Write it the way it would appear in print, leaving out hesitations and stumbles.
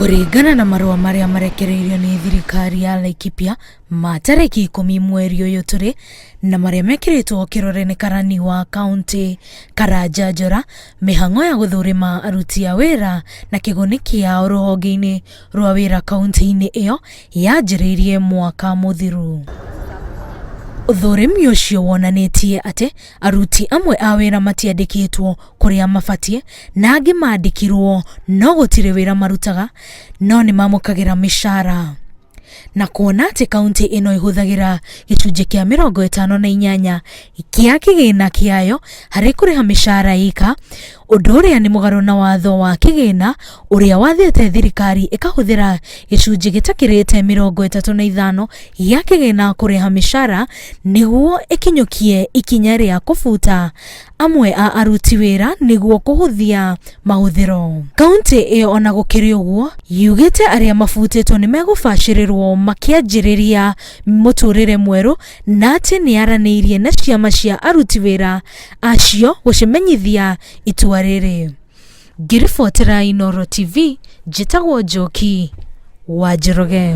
Kũringana na marũa marĩa marekereirio nĩ thirikari ya Laikipia matarĩki 10 mweri ũyũ tũrĩ na marĩa mekĩrĩtwo kĩrore nĩ karani wa kaunti Karanjanjora, mĩhang'o ya gũthũrima aruti a wĩra na kiguni kĩao rũhonge-inĩ rwa wĩra kaunti-ini ĩyo yanjĩrĩirie mwaka mũthiru. Ũthũrimi ũcio wonanĩtie atĩ aruti amwe a wĩra matiandĩkĩtwo kũrĩa mabatie na angĩ mandĩkirwo no gũtirĩ wĩra marutaga no nĩ mamũkagĩra micara. Na kuona atĩ kaunti ĩno ĩhũthagĩra gĩcunjĩ kĩa 58 kĩa kigina kĩayo harĩ kũrĩha micara ika, ũndũ ũrĩa nĩ mũgarũ na watho wa kigina ũrĩa wathĩte thirikari ĩkahũthĩra gĩcunjĩ gĩtakĩrĩte 35 gĩa kigina kũrĩha micara nĩguo ĩkinyũkie ikinya rĩa kũbuta amwe a aruti wĩra nĩguo kũhũthia mahũthĩro. Kaunti ĩyo ona gũkĩrĩ ũguo yugite arĩa mabutĩtwo nĩ megũbacĩrĩrwo makĩanjĩrĩria mũtũrĩre mwerũ na atĩ niyaraniirie na ciama cia aruti wĩra acio gũcimenyithia itua rĩrĩ. Ngĩribotera Inooro TV, njĩtagwo Njoki wa Njoroge.